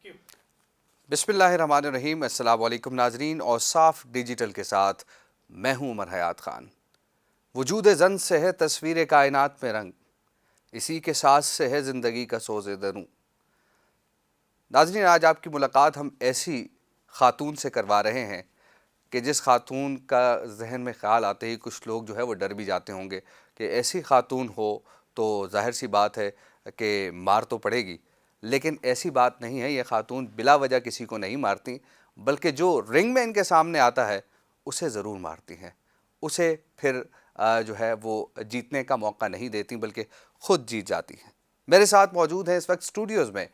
बिस्मिल्लाहिर्रहमानिर्रहीम। अस्सलाम वालेकुम नाजरीन। औसाफ डिजिटल के साथ मैं हूँ उमर हयात ख़ान। वजूद ज़न से है तस्वीर कायनात में रंग, इसी के साथ से है ज़िंदगी का सोज़े दरूं। नाजरीन, आज आपकी मुलाकात हम ऐसी ख़ातून से करवा रहे हैं कि जिस ख़ातून का जहन में ख़्याल आते ही कुछ लोग जो है वो डर भी जाते होंगे कि ऐसी ख़ातून हो तो ज़ाहिर सी बात है कि मार तो पड़ेगी, लेकिन ऐसी बात नहीं है। ये ख़ातून बिला वजह किसी को नहीं मारती, बल्कि जो रिंग में इनके सामने आता है उसे ज़रूर मारती हैं। उसे फिर जो है वो जीतने का मौका नहीं देती, बल्कि ख़ुद जीत जाती हैं। मेरे साथ मौजूद हैं इस वक्त स्टूडियोज़ में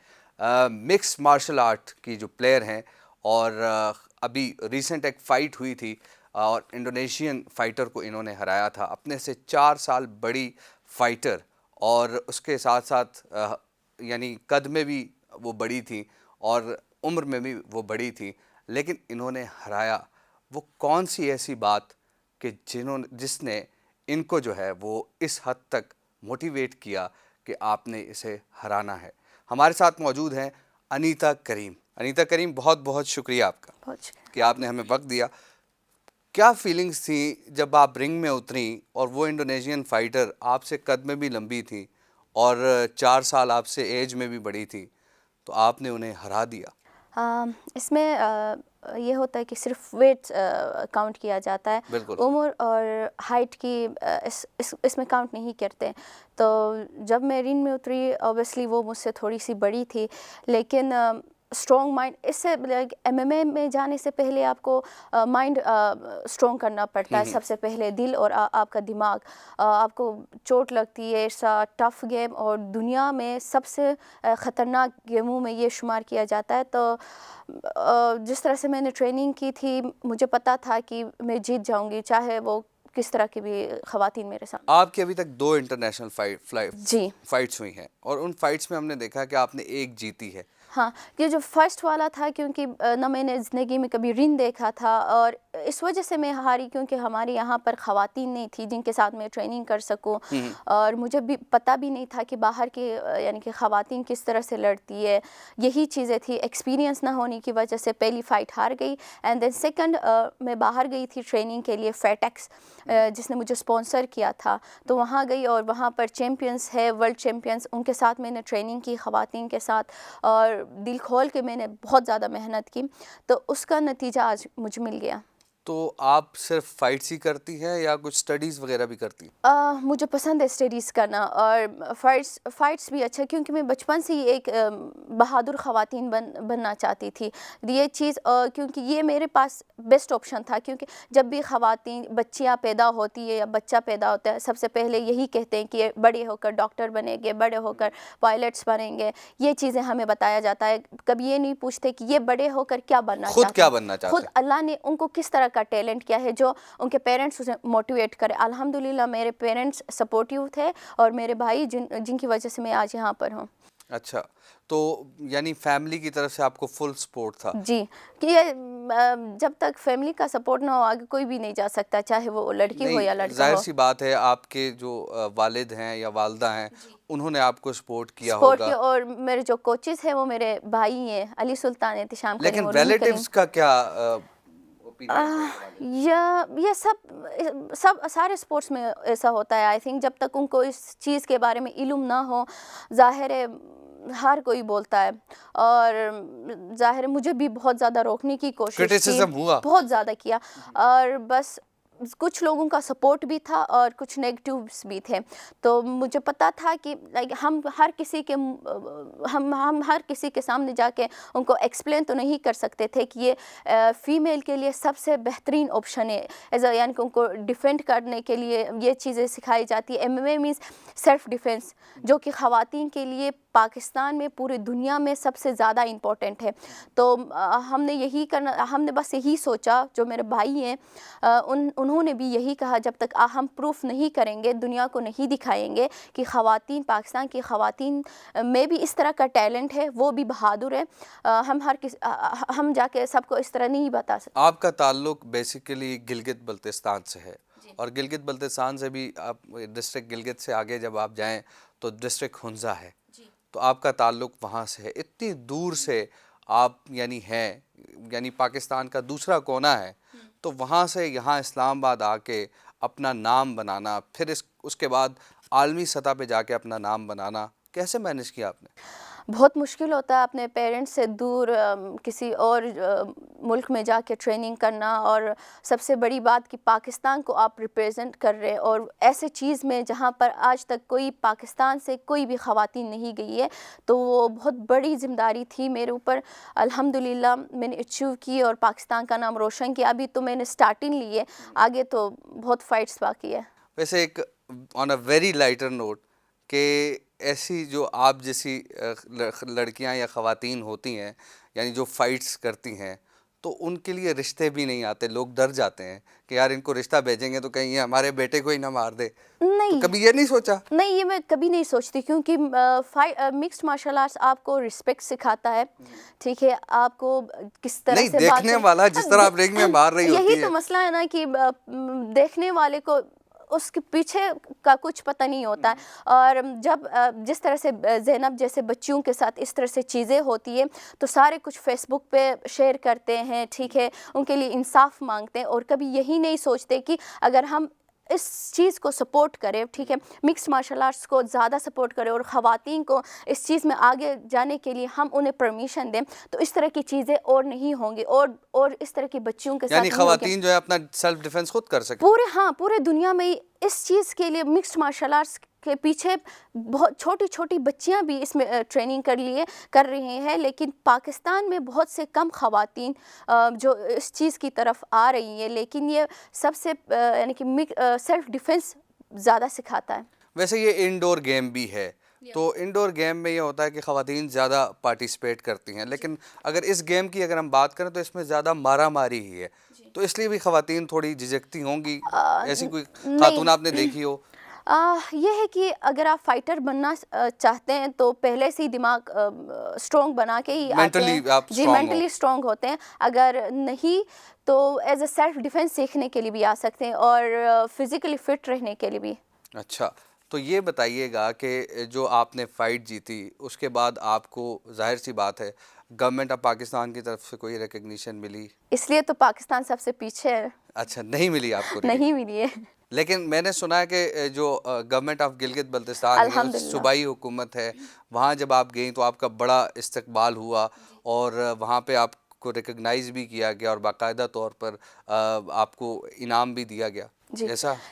मिक्स मार्शल आर्ट की जो प्लेयर हैं, और अभी रिसेंट एक फ़ाइट हुई थी और इंडोनेशियन फ़ाइटर को इन्होंने हराया था, अपने से 4 साल बड़ी फ़ाइटर, और उसके साथ साथ यानी कद में भी वो बड़ी थी और उम्र में भी वो बड़ी थी, लेकिन इन्होंने हराया। वो कौन सी ऐसी बात कि जिसने इनको जो है वो इस हद तक मोटिवेट किया कि आपने इसे हराना है। हमारे साथ मौजूद हैं अनीता करीम। अनीता करीम, बहुत बहुत शुक्रिया आपका कि आपने हमें वक्त दिया। क्या फीलिंग्स थी जब आप रिंग में उतरी और वो इंडोनेशियन फ़ाइटर आपसे कद में भी लंबी थी और 4 साल आपसे एज में भी बड़ी थी, तो आपने उन्हें हरा दिया? इसमें ये होता है कि सिर्फ वेट काउंट किया जाता है, उम्र और हाइट की इसमें काउंट नहीं करते। तो जब मैं रिंग में उतरी, ऑब्वियसली वो मुझसे थोड़ी सी बड़ी थी, लेकिन स्ट्रॉन्ग माइंड, इससे लाइक एमएमए में जाने से पहले आपको माइंड स्ट्रॉन्ग करना पड़ता है। सबसे पहले दिल और आपका दिमाग। आपको चोट लगती है, इट्स अ टफ गेम, और दुनिया में सबसे ख़तरनाक गेमों में ये शुमार किया जाता है। तो जिस तरह से मैंने ट्रेनिंग की थी, मुझे पता था कि मैं जीत जाऊंगी, चाहे वो किस तरह की भी ख़वातीन मेरे साथ। आपकी अभी तक 2 इंटरनेशनल फाइट्स हुई हैं, और उन फाइट्स में हमने देखा कि आपने एक जीती है। हाँ, ये जो फर्स्ट वाला था, क्योंकि ना मैंने ज़िंदगी में कभी रिंग देखा था, और इस वजह से मैं हारी क्योंकि हमारे यहाँ पर ख़वातीन नहीं थी जिनके साथ मैं ट्रेनिंग कर सकूँ, और मुझे भी पता भी नहीं था कि बाहर के यानी कि ख़वातीन किस तरह से लड़ती है। यही चीज़ें थी। एक्सपीरियंस ना होने की वजह से पहली फ़ाइट हार गई, एंड देन सेकंड मैं बाहर गई थी ट्रेनिंग के लिए, फेटेक्स जिसने मुझे स्पॉन्सर किया था, तो वहाँ गई और वहाँ पर चैम्पियंस है, वर्ल्ड चैम्पियंस, उनके साथ मैंने ट्रेनिंग की ख़वातीन के साथ, और दिल खोल के मैंने बहुत ज़्यादा मेहनत की, तो उसका नतीजा आज मुझे मिल गया। तो आप सिर्फ फाइट्स ही करती हैं या कुछ स्टडीज़ वगैरह भी करती हैं? मुझे पसंद है स्टडीज़ करना, और फ़ाइट्स भी अच्छा, क्योंकि मैं बचपन से ही एक बहादुर ख़वातीन बनना चाहती थी। ये चीज़ क्योंकि ये मेरे पास बेस्ट ऑप्शन था, क्योंकि जब भी ख़वातीन बच्चियाँ पैदा होती है या बच्चा पैदा होता है, सबसे पहले यही कहते हैं कि बड़े होकर डॉक्टर बनेंगे, बड़े होकर पायलट्स बनेंगे। ये चीज़ें हमें बताया जाता है। कभी ये नहीं पूछते कि ये बड़े होकर क्या बनना चाहते हैं। खुद क्या बनना चाहते हैं? खुद अल्लाह ने उनको किस तरह का टैलेंट किया है जो उनके पेरेंट्स उसे मोटिवेट करे। अल्हम्दुलिल्लाह मेरे पेरेंट्स सपोर्टिव थे, और मेरे भाई जिनकी वजह से मैं आज यहाँ पर हूँ। अच्छा, तो यानी फैमिली की तरफ से आपको फुल सपोर्ट था? जी, कि ये जब तक फैमिली का सपोर्ट ना हो, आगे कोई भी नहीं जा सकता, चाहे वो लड़की हो या लड़का हो। जाहिर सी बात है, आपके जो वालिद हैं या वालदा हैं, उन्होंने आपको सपोर्ट किया सपोर्ट होगा। किया, और मेरे जो कोचेस हैं वो मेरे भाई हैं, अली सुल्तान, एहतिशाम करीम लेकिन और रूही करीम। रिलेटिव्स का क्या ओपिनियन? ये सब सारे स्पोर्ट्स में ऐसा होता है। आई थिंक जब तक उनको इस चीज़ के बारे में इल्म ना हो, ज़ाहिर है हर कोई बोलता है, और ज़ाहिर है मुझे भी बहुत ज़्यादा रोकने की कोशिश की, क्रिटिसिज्म हुआ? बहुत ज़्यादा किया, और बस कुछ लोगों का सपोर्ट भी था और कुछ नेगेटिव्स भी थे। तो मुझे पता था कि लाइक हम हर किसी के सामने जाके उनको एक्सप्लेन तो नहीं कर सकते थे कि ये फ़ीमेल के लिए सबसे बेहतरीन ऑप्शन है। यानी कि उनको डिफेंड करने के लिए ये चीज़ें सिखाई जाती है। एमएमए मीन्स सेल्फ़ डिफेंस, जो कि ख़वातीन के लिए पाकिस्तान में, पूरी दुनिया में सबसे ज़्यादा इम्पोर्टेंट है। तो हमने बस यही सोचा, जो मेरे भाई हैं उन्होंने भी यही कहा, जब तक हम प्रूफ नहीं करेंगे, दुनिया को नहीं दिखाएंगे कि ख़वातीन, पाकिस्तान की ख़वातीन में भी इस तरह का टैलेंट है, वो भी बहादुर है, हम जाके सबको इस तरह नहीं बता सकते। आपका ताल्लुक बेसिकली गिलगित बल्तिस्तान से है, और गिलगित बल्तिस्तान से भी आप डिस्ट्रिक्ट गिलगित से आगे जब आप जाएं तो डिस्ट्रिक्ट हुंज़ा है, तो आपका ताल्लुक वहाँ से है। इतनी दूर से آپ یعنی ہیں، یعنی پاکستان کا دوسرا کونا ہے، تو وہاں سے یہاں اسلام آباد آ کے اپنا نام بنانا، پھر اس کے بعد عالمی سطح پہ جا کے اپنا نام بنانا، کیسے مینج کیا آپ نے؟ بہت مشکل ہوتا ہے اپنے پیرنٹس سے دور کسی اور ملک میں جا کے ٹریننگ کرنا، اور سب سے بڑی بات کہ پاکستان کو آپ ریپریزنٹ کر رہے، اور ایسے چیز میں جہاں پر آج تک کوئی پاکستان سے کوئی بھی خواتین نہیں گئی ہے، تو وہ بہت بڑی ذمہ داری تھی میرے اوپر۔ الحمدللہ میں نے اچیو کی اور پاکستان کا نام روشن کیا۔ ابھی تو میں نے سٹارٹنگ لی ہے، آگے تو بہت فائٹس باقی ہے۔ ویسے ایک آن اے ویری لائٹر نوٹ کہ ایسی جو آپ جیسی لڑکیاں یا خواتین ہوتی ہیں، یعنی جو فائٹس کرتی ہیں، تو ان کے لیے رشتے بھی نہیں آتے، لوگ ڈر جاتے ہیں کہ یار ان کو رشتہ بھیجیں گے تو کہیں یہ ہمارے بیٹے کو ہی نہ مار دے، تو نہیں کبھی یہ نہیں سوچا؟ نہیں، یہ میں کبھی نہیں سوچتی، کیونکہ مکسڈ مارشل آرٹس آپ کو رسپیکٹ سکھاتا ہے، ٹھیک ہے، آپ کو کس طرح نہیں، سے بات دیکھنے والا جس طرح آپ رنگ میں مار رہی یہی ہوتی ہے، تو مسئلہ ہے نا کہ دیکھنے والے کو اس کے پیچھے کا کچھ پتہ نہیں ہوتا ہے، اور جب جس طرح سے زینب جیسے بچیوں کے ساتھ اس طرح سے چیزیں ہوتی ہیں تو سارے کچھ فیس بک پہ شیئر کرتے ہیں، ٹھیک ہے، ان کے لیے انصاف مانگتے ہیں، اور کبھی یہی نہیں سوچتے کہ اگر ہم اس چیز کو سپورٹ کرے، ٹھیک ہے، مکس مارشل آرٹس کو زیادہ سپورٹ کرے اور خواتین کو اس چیز میں آگے جانے کے لیے ہم انہیں پرمیشن دیں، تو اس طرح کی چیزیں اور نہیں ہوں گی، اور اس طرح کی بچیوں کے ساتھ یعنی نہیں ہوگی۔ خواتین جو ہے اپنا سیلف ڈیفنس خود کر سکیں۔ پورے دنیا میں اس چیز کے لیے مکسڈ مارشل آرٹس کے پیچھے بہت چھوٹی چھوٹی بچیاں بھی اس میں ٹریننگ کر رہی ہیں، لیکن پاکستان میں بہت سے کم خواتین جو اس چیز کی طرف آ رہی ہیں، لیکن یہ سب سے یعنی کہ سیلف ڈیفنس زیادہ سکھاتا ہے۔ ویسے یہ انڈور گیم بھی ہے، تو انڈور گیم میں یہ ہوتا ہے کہ خواتین زیادہ پارٹیسپیٹ کرتی ہیں، لیکن اگر اس گیم کی اگر ہم بات کریں تو اس میں زیادہ مارا ماری ہی ہے، تو اس لیے بھی خواتین تھوڑی جھجکتی ہوں گی، ایسی کوئی خاتون آپ نے دیکھی ہو؟ یہ ہے کہ اگر آپ فائٹر بننا چاہتے ہیں تو پہلے سے ہی دماغ اسٹرانگ بنا کے ہی آتے ہیں، مینٹلی آپ جی مینٹلی اسٹرانگ ہوتے ہیں، اگر نہیں تو ایز اے سیلف ڈیفense سیکھنے کے لیے بھی آ سکتے ہیں، اور فزیکلی فٹ رہنے کے لیے بھی۔ اچھا، تو یہ بتائیے گا کہ جو آپ نے فائٹ جیتی اس کے بعد آپ کو ظاہر سی بات ہے گورنمنٹ آف پاکستان کی طرف سے کوئی ریکگنیشن ملی؟ اس لیے تو پاکستان سب سے پیچھے ہے۔ اچھا، نہیں ملی آپ کو؟ نہیں ملی ہے۔ لیکن میں نے سنا ہے کہ جو گورنمنٹ آف گلگت بلتستان ہے، الحمدللہ صوبائی حکومت ہے، وہاں جب آپ گئیں تو آپ کا بڑا استقبال ہوا، اور وہاں پہ آپ کو ریکگنائز بھی کیا گیا، اور باقاعدہ طور پر آپ کو انعام بھی دیا گیا، جی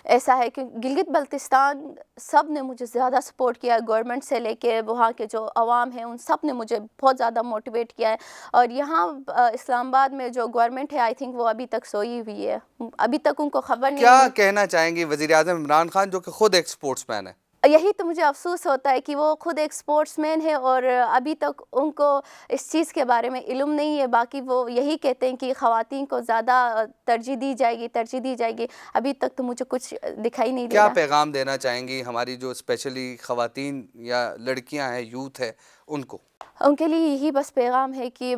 ایسا ہے کہ گلگت بلتستان سب نے مجھے زیادہ سپورٹ کیا، گورنمنٹ سے لے کے وہاں کے جو عوام ہیں ان سب نے مجھے بہت زیادہ موٹیویٹ کیا ہے، اور یہاں اسلام آباد میں جو گورنمنٹ ہے آئی تھنک وہ ابھی تک سوئی ہوئی ہے، ابھی تک ان کو خبر نہیں کیا ملی۔ کہنا چاہیں گی وزیر اعظم عمران خان جو کہ خود ایک سپورٹس مین ہے؟ یہی تو مجھے افسوس ہوتا ہے کہ وہ خود ایک سپورٹس مین ہے اور ابھی تک ان کو اس چیز کے بارے میں علم نہیں ہے، باقی وہ یہی کہتے ہیں کہ خواتین کو زیادہ ترجیح دی جائے گی، ابھی تک تو مجھے کچھ دکھائی نہیں دے رہا۔ کیا پیغام دینا چاہیں گی ہماری جو اسپیشلی خواتین یا لڑکیاں ہیں، یوتھ ہے، ان کو؟ ان کے لیے یہی بس پیغام ہے کہ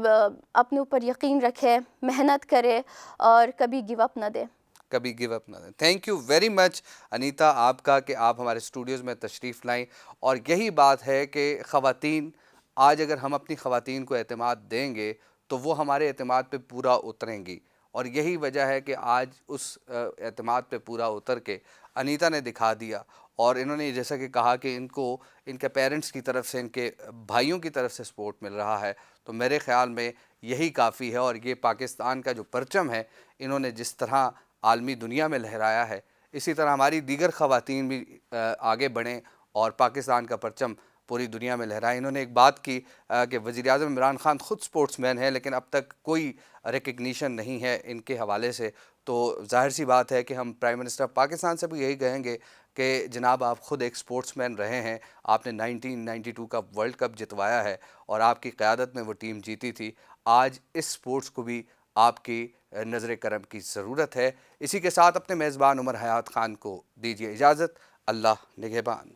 اپنے اوپر یقین رکھے، محنت کرے اور کبھی گیو اپ نہ دے۔ Thank you very much Anita آپ کا کہ آپ ہمارے اسٹوڈیوز میں تشریف لائیں، اور یہی بات ہے کہ خواتین، آج اگر ہم اپنی خواتین کو اعتماد دیں گے تو وہ ہمارے اعتماد پہ پورا اتریں گی، اور یہی وجہ ہے کہ آج اس اعتماد پہ پورا اتر کے انیتا نے دکھا دیا، اور انہوں نے جیسا کہ کہا کہ ان کو ان کے پیرنٹس کی طرف سے، ان کے بھائیوں کی طرف سے سپورٹ مل رہا ہے، تو میرے خیال میں یہی کافی ہے، اور یہ پاکستان کا جو پرچم ہے انہوں نے جس طرح عالمی دنیا میں لہرایا ہے، اسی طرح ہماری دیگر خواتین بھی آگے بڑھیں اور پاکستان کا پرچم پوری دنیا میں لہرائیں۔ انہوں نے ایک بات کی کہ وزیر اعظم عمران خان خود سپورٹس مین ہے، لیکن اب تک کوئی ریکگنیشن نہیں ہے ان کے حوالے سے، تو ظاہر سی بات ہے کہ ہم پرائم منسٹر آف پاکستان سے بھی یہی کہیں گے کہ جناب آپ خود ایک سپورٹس مین رہے ہیں، آپ نے 1992 کا ورلڈ کپ جتوایا ہے، اور آپ کی قیادت میں وہ ٹیم جیتی تھی، آج اس سپورٹس کو بھی آپ کی نظر کرم کی ضرورت ہے۔ اسی کے ساتھ اپنے میزبان عمر حیات خان کو دیجیے اجازت، اللہ نگہبان۔